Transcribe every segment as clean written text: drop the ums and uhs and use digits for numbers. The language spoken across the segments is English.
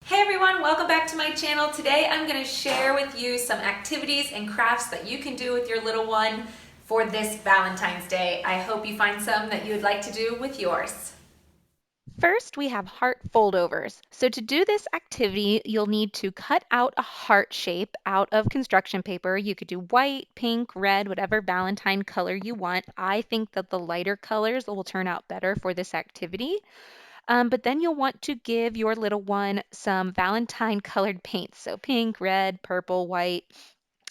Hey everyone, welcome back to my channel. Today I'm going to share with you some activities and crafts that you can do with your little one for this Valentine's Day. I hope you find some that you would like to do with yours. First, we have heart foldovers. So to do this activity, you'll need to cut out a heart shape out of construction paper. You could do white, pink, red, whatever Valentine color you want. I think that the lighter colors will turn out better for this activity. But then you'll want to give your little one some Valentine colored paints. So pink, red, purple, white.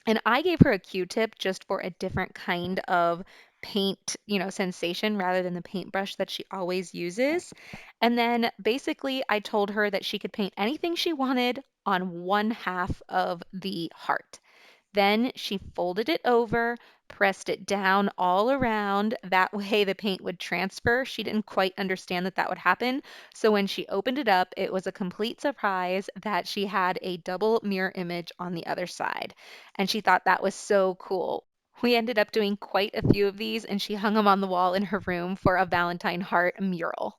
And I gave her a Q-tip just for a different kind of paint, sensation rather than the paintbrush that she always uses. And then basically I told her that she could paint anything she wanted on one half of the heart. Then she folded it over, pressed it down all around. That way the paint would transfer. She didn't quite understand that that would happen. So when she opened it up, it was a complete surprise that she had a double mirror image on the other side. And she thought that was so cool. We ended up doing quite a few of these, and she hung them on the wall in her room for a Valentine heart mural.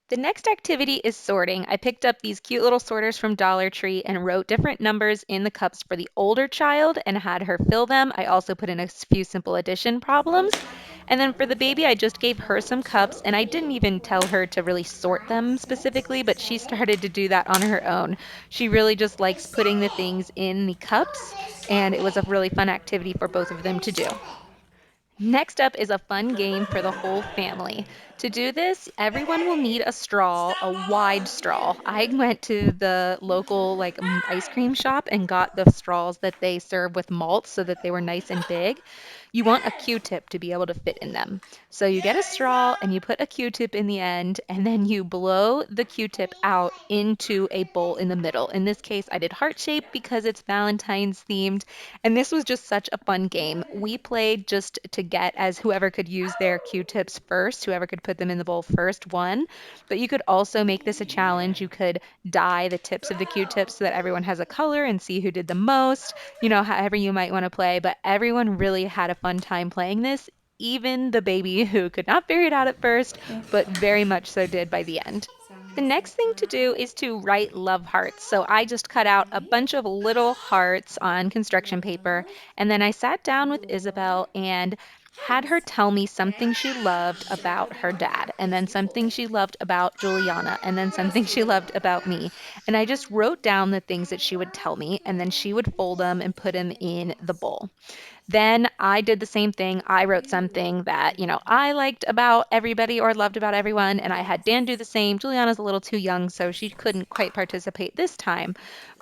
The next activity is sorting. I picked up these cute little sorters from Dollar Tree and wrote different numbers in the cups for the older child and had her fill them. I also put in a few simple addition problems. And then for the baby, I just gave her some cups and I didn't even tell her to really sort them specifically, but she started to do that on her own. She really just likes putting the things in the cups, and it was a really fun activity for both of them to do. Next up is a fun game for the whole family. To do this, everyone will need a straw, a wide straw. I went to the local ice cream shop and got the straws that they serve with malt so that they were nice and big. You want a Q-tip to be able to fit in them. So you get a straw and you put a Q-tip in the end and then you blow the Q-tip out into a bowl in the middle. In this case, I did heart shape because it's Valentine's themed, and this was just such a fun game. We played just to get as whoever could use their Q-tips first, whoever could put them in the bowl first won. But you could also make this a challenge. You could dye the tips of the Q-tips so that everyone has a color and see who did the most, however you might want to play. But everyone really had a fun time playing this, even the baby who could not figure it out at first, but very much so did by the end. The next thing to do is to write love hearts. So I just cut out a bunch of little hearts on construction paper, and then I sat down with Isabel and had her tell me something she loved about her dad, and then something she loved about Juliana, and then something she loved about me. And I just wrote down the things that she would tell me, and then she would fold them and put them in the bowl. Then I did the same thing. I wrote something that, I liked about everybody or loved about everyone, and I had Dan do the same. Juliana's a little too young, so she couldn't quite participate this time.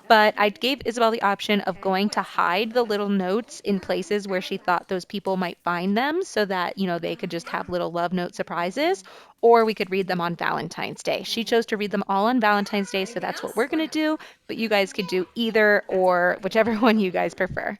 But I gave Isabel the option of going to hide the little notes in places where she thought those people might find them so that, they could just have little love note surprises, or we could read them on Valentine's Day. She chose to read them all on Valentine's Day, so that's what we're going to do, but you guys could do either or whichever one you guys prefer.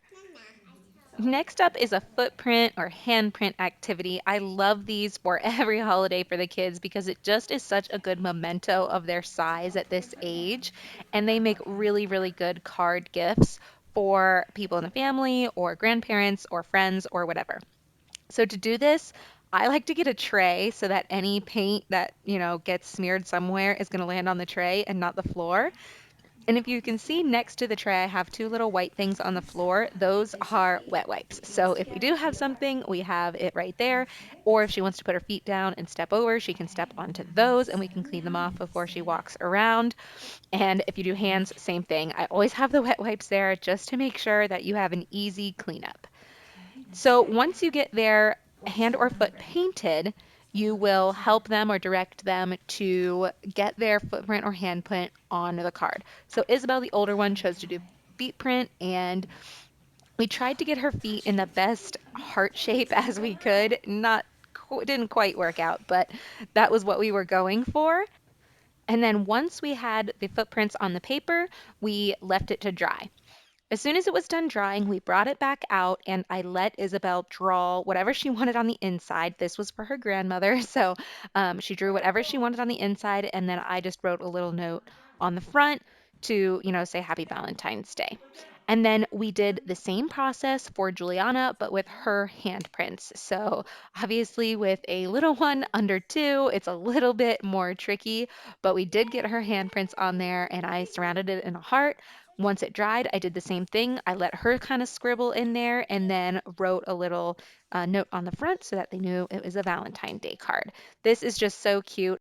Next up is a footprint or handprint activity. I love these for every holiday for the kids because it just is such a good memento of their size at this age. And they make really, really good card gifts for people in the family or grandparents or friends or whatever. So to do this, I like to get a tray so that any paint that, gets smeared somewhere is going to land on the tray and not the floor. And if you can see next to the tray, I have two little white things on the floor. Those are wet wipes. So if we do have something, we have it right there. Or if she wants to put her feet down and step over, she can step onto those and we can clean them off before she walks around. And if you do hands, same thing. I always have the wet wipes there just to make sure that you have an easy cleanup. So once you get their hand or foot painted, you will help them or direct them to get their footprint or handprint on the card. So Isabel, the older one, chose to do feet print, and we tried to get her feet in the best heart shape as we could. Not didn't quite work out, but that was what we were going for. And then once we had the footprints on the paper, we left it to dry. As soon as it was done drying, we brought it back out and I let Isabel draw whatever she wanted on the inside. This was for her grandmother, so she drew whatever she wanted on the inside, and then I just wrote a little note on the front to, say Happy Valentine's Day. And then we did the same process for Juliana, but with her handprints. So obviously, with a little one under 2, it's a little bit more tricky, but we did get her handprints on there, and I surrounded it in a heart. Once it dried, I did the same thing. I let her kind of scribble in there and then wrote a little note on the front so that they knew it was a Valentine Day card. This is just so cute.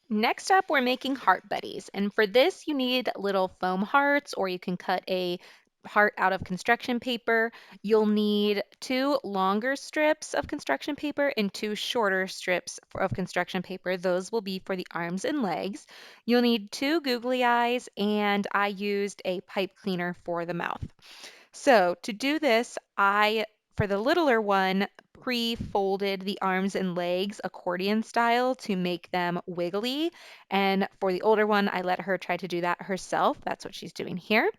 Next up, we're making heart buddies. And for this, you need little foam hearts, or you can cut a heart out of construction paper. You'll need 2 longer strips of construction paper and 2 shorter strips of construction paper. Those will be for the arms and legs. You'll need 2 googly eyes, and I used a pipe cleaner for the mouth. So to do this, for the littler one, pre-folded the arms and legs accordion style to make them wiggly. And for the older one, I let her try to do that herself. That's what she's doing here.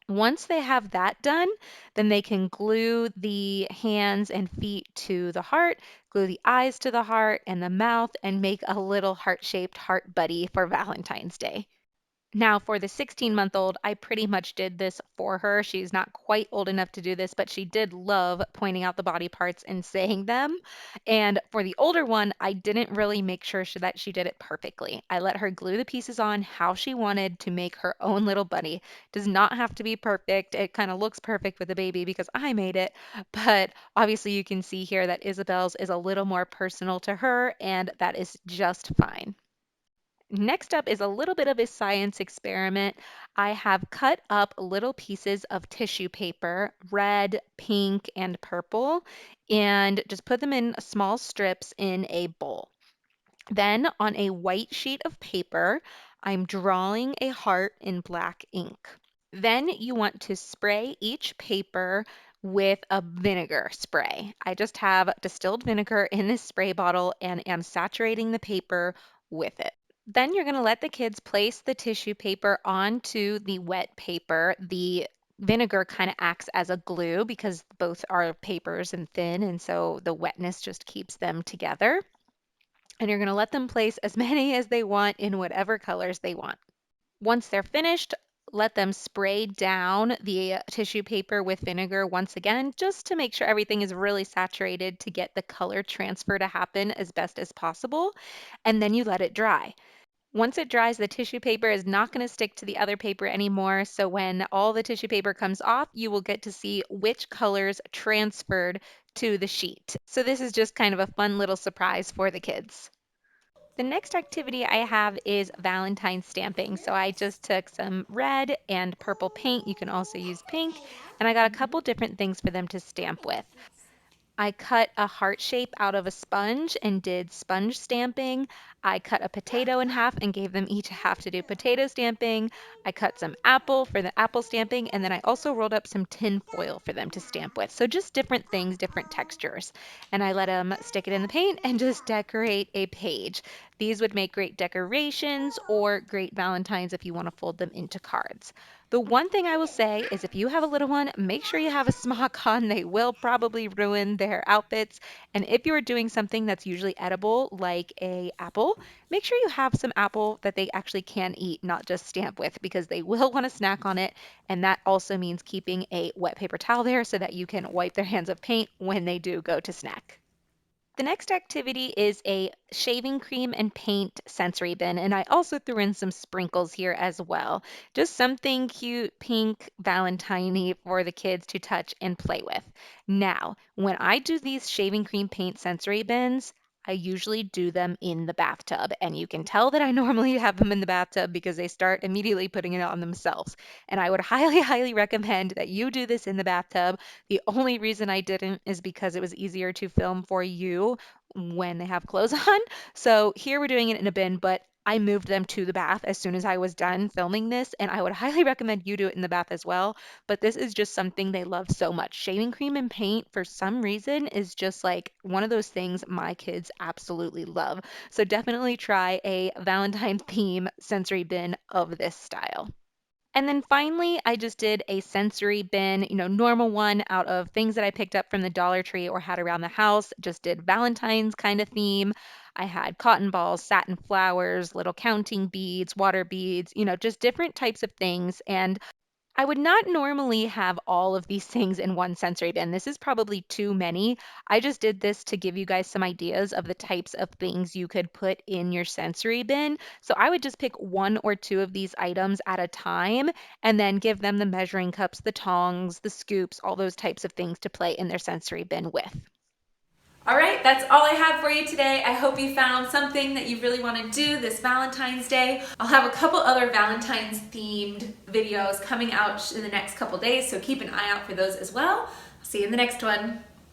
Once they have that done, then they can glue the hands and feet to the heart, glue the eyes to the heart and the mouth, and make a little heart-shaped heart buddy for Valentine's Day. Now, for the 16-month-old, I pretty much did this for her. She's not quite old enough to do this, but she did love pointing out the body parts and saying them. And for the older one, I didn't really make sure that she did it perfectly. I let her glue the pieces on how she wanted to make her own little bunny. Does not have to be perfect. It kind of looks perfect with the baby because I made it, but obviously you can see here that Isabel's is a little more personal to her, and that is just fine. Next up is a little bit of a science experiment. I have cut up little pieces of tissue paper, red, pink, and purple, and just put them in small strips in a bowl. Then on a white sheet of paper, I'm drawing a heart in black ink. Then you want to spray each paper with a vinegar spray. I just have distilled vinegar in this spray bottle and am saturating the paper with it. Then you're going to let the kids place the tissue paper onto the wet paper. The vinegar kind of acts as a glue because both are papers and thin, and so the wetness just keeps them together. And you're going to let them place as many as they want in whatever colors they want. Once they're finished, let them spray down the tissue paper with vinegar once again, just to make sure everything is really saturated to get the color transfer to happen as best as possible. And then you let it dry. Once it dries, the tissue paper is not going to stick to the other paper anymore. So when all the tissue paper comes off, you will get to see which colors transferred to the sheet. So this is just kind of a fun little surprise for the kids. The next activity I have is Valentine stamping. So I just took some red and purple paint. You can also use pink. And I got a couple different things for them to stamp with. I cut a heart shape out of a sponge and did sponge stamping. I cut a potato in half and gave them each half to do potato stamping. I cut some apple for the apple stamping, and then I also rolled up some tin foil for them to stamp with. So just different things, different textures. And I let them stick it in the paint and just decorate a page. These would make great decorations or great Valentines if you want to fold them into cards. The one thing I will say is if you have a little one, make sure you have a smock on. They will probably ruin their outfits. And if you are doing something that's usually edible, like a apple, make sure you have some apple that they actually can eat, not just stamp with, because they will want to snack on it. And that also means keeping a wet paper towel there so that you can wipe their hands of paint when they do go to snack. The next activity is a shaving cream and paint sensory bin, and I also threw in some sprinkles here as well. Just something cute, pink, Valentine-y for the kids to touch and play with. Now, when I do these shaving cream paint sensory bins, I usually do them in the bathtub, and you can tell that I normally have them in the bathtub because they start immediately putting it on themselves. And I would highly, highly recommend that you do this in the bathtub. The only reason I didn't is because it was easier to film for you when they have clothes on. So here we're doing it in a bin, but I moved them to the bath as soon as I was done filming this, and I would highly recommend you do it in the bath as well. But this is just something they love so much. Shaving cream and paint, for some reason, is just like one of those things my kids absolutely love. So definitely try a Valentine theme sensory bin of this style. And then finally, I just did a sensory bin, normal one out of things that I picked up from the Dollar Tree or had around the house. Just did Valentine's kind of theme. I had cotton balls, satin flowers, little counting beads, water beads, just different types of things. And I would not normally have all of these things in one sensory bin. This is probably too many. I just did this to give you guys some ideas of the types of things you could put in your sensory bin. So I would just pick one or two of these items at a time and then give them the measuring cups, the tongs, the scoops, all those types of things to play in their sensory bin with. All right, that's all I have for you today. I hope you found something that you really want to do this Valentine's Day. I'll have a couple other Valentine's themed videos coming out in the next couple days, so keep an eye out for those as well. I'll see you in the next one.